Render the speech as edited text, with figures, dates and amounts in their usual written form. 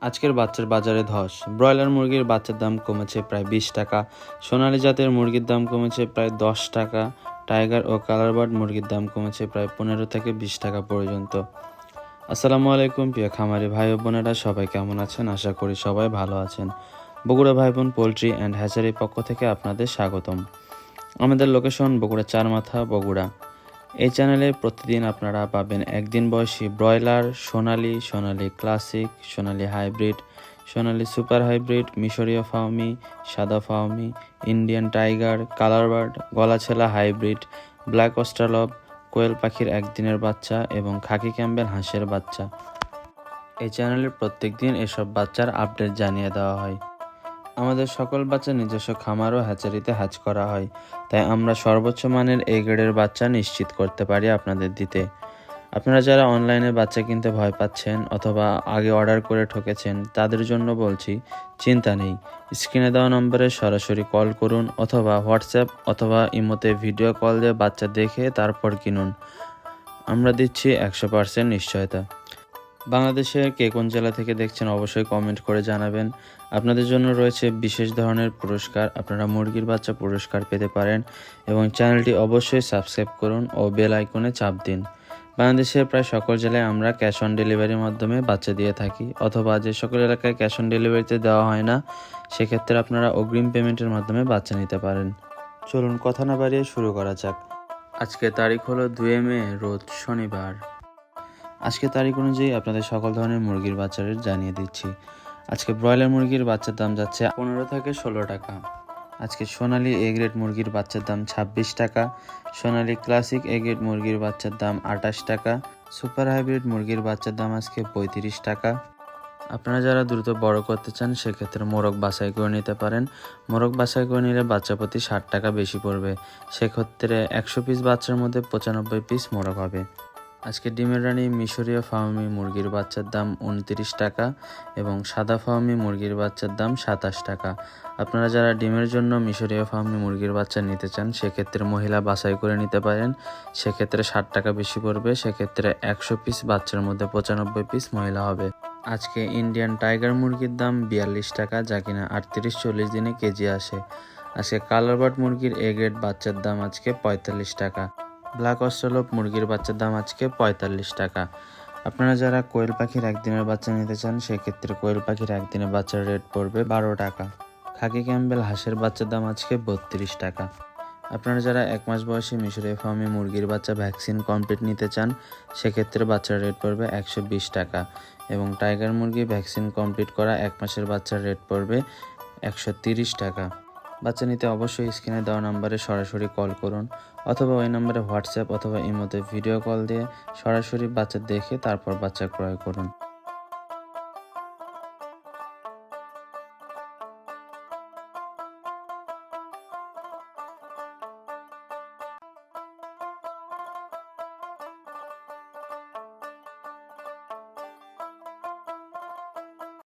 আজকের বাচ্চার বাজারে ধস। ব্রয়লার মুরগির বাচ্চার দাম কমেছে প্রায় 20 টাকা। সোনালী জাতের মুরগির দাম কমেছে প্রায় 10 টাকা। টাইগার ও কালারবার্ড মুরগির দাম কমেছে প্রায় 15 থেকে 20 টাকা পর্যন্ত। আসসালামু আলাইকুম প্রিয় খামারি ভাই ও বোনেরা, সবাই কেমন আছেন? আশা করি সবাই ভালো আছেন। বগুড়া ভাই বোন পোলট্রি অ্যান্ড হ্যাচারির পক্ষ থেকে আপনাদের স্বাগতম। আমাদের লোকেশন বগুড়া চারমাথা, বগুড়া। এই চ্যানেলে প্রতিদিন আপনারা পাবেন একদিন বয়সী ব্রয়লার, সোনালী ক্লাসিক, সোনালী হাইব্রিড, সোনালী সুপার হাইব্রিড, মিশরীয় ফাউমি, সাদা ফাউমি, ইন্ডিয়ান টাইগার, কালারবার্ড, গলাছেলা হাইব্রিড, ব্ল্যাক অস্ট্রালব, কোয়েল পাখির একদিনের বাচ্চা এবং খাকি ক্যাম্বেল হাঁসের বাচ্চা। এই চ্যানেলে প্রত্যেক দিন এসব বাচ্চার আপডেট জানিয়ে দেওয়া হয়। আমাদের সকল বাচ্চা নিজস্ব খামার ও হ্যাচারিতে হ্যাচ করা হয়, তাই আমরা সর্বোচ্চ মানের এ গ্রেডের বাচ্চা নিশ্চিত করতে পারি আপনাদের দিতে। আপনারা যারা অনলাইনে বাচ্চা কিনতে ভয় পাচ্ছেন অথবা আগে অর্ডার করে ঠকেছেন, তাদের জন্য বলছি, চিন্তা নেই। স্ক্রিনে দেওয়া নম্বরে সরাসরি কল করুন অথবা হোয়াটসঅ্যাপ অথবা ইমোতে ভিডিও কল দিয়ে বাচ্চা দেখে তারপর কিনুন। আমরা দিচ্ছি 100% নিশ্চয়তা। বাংলাদেশের কে কোন জেলা থেকে দেখছেন অবশ্যই কমেন্ট করে জানাবেন। আপনাদের জন্য রয়েছে বিশেষ ধরনের পুরস্কার। আপনারা মুরগির বাচ্চা পুরস্কার পেতে পারেন এবং চ্যানেলটি অবশ্যই সাবস্ক্রাইব করুন ও বেল আইকনে চাপ দিন। বাংলাদেশের প্রায় সকল জেলায় আমরা ক্যাশ অন ডেলিভারির মাধ্যমে বাচ্চা দিয়ে থাকি, অথবা যে সকল এলাকায় ক্যাশ অন ডেলিভারিতে দেওয়া হয় না, সেক্ষেত্রে আপনারা অগ্রিম পেমেন্টের মাধ্যমে বাচ্চা নিতে পারেন। চলুন কথা না বাড়িয়ে শুরু করা যাক। আজকে তারিখ হলো 2 মে, রোজ শনিবার। আজকে তারিখ অনুযায়ী আপনাদের সকল ধরনের মুরগির বাচ্চা রেট জানিয়ে দিচ্ছি। আজকে ব্রয়লার মুরগির বাচ্চার দাম যাচ্ছে 15 থেকে 16 টাকা। আজকে সোনালী এ গ্রেড মুরগির বাচ্চার দাম 26 টাকা। সোনালী ক্লাসিক এ গ্রেড মুরগির বাচ্চার দাম 28 টাকা। সুপার হাইব্রিড মুরগির বাচ্চার দাম আজকে 35 টাকা। আপনারা যারা দ্রুত বড় করতে চান, সেক্ষেত্রে মোরগ বাছাই করে নিতে পারেন। মোরগ বাছাই করে নিলে বাচ্চা প্রতি 60 টাকা বেশি পড়বে। সেক্ষেত্রে 100 পিস বাচ্চার মধ্যে 95 পিস মোরগ হবে। আজকে ডিমের রানী মিশরীয় ফাউমি মুরগির বাচ্চার দাম 29 টাকা এবং সাদা ফাউমি মুরগির বাচ্চার দাম 27 টাকা। আপনারা যারা ডিমের জন্য মিশরীয় ফাউমি মুরগির বাচ্চা নিতে চান, সেক্ষেত্রে মহিলা বাছাই করে নিতে পারেন। সেক্ষেত্রে 60 টাকা বেশি পড়বে। সেক্ষেত্রে 100 পিস বাচ্চার মধ্যে 95 পিস মহিলা হবে। আজকে ইন্ডিয়ান টাইগার মুরগির দাম 42 টাকা, যা কিনা 38-40 দিনে কেজি আসে। আজকে কালারবার্ড মুরগির এ গ্রেড বাচ্চার দাম আজকে 45 টাকা। ব্ল্যাক অস্ট্রালব মুরগির বাচ্চার দাম আজকে 45 টাকা। আপনারা যারা কোয়েল পাখির একদিনের বাচ্চা নিতে চান, সেক্ষেত্রে কোয়েল পাখির একদিনের বাচ্চার রেট পড়বে 12 টাকা। খাকি ক্যাম্বেল হাঁসের বাচ্চার দাম আজকে 32 টাকা। আপনারা যারা 1 মাস বয়সী মিশরীয় ফার্মি মুরগির বাচ্চা ভ্যাকসিন কমপ্লিট নিতে চান, সেক্ষেত্রে বাচ্চার রেট পড়বে 120 টাকা এবং টাইগার মুরগি ভ্যাকসিন কমপ্লিট করা 1 মাসের বাচ্চার রেট পড়বে 130 টাকা। বাচ্চা নিতে অবশ্যই স্ক্রিনে দেওয়া নম্বরে সরাসরি কল করুন অথবা ওই নম্বরে হোয়াটসঅ্যাপ অথবা ইমোতে ভিডিও কল দিয়ে সরাসরি বাচ্চা দেখে তারপর বাচ্চা ক্রয় করুন।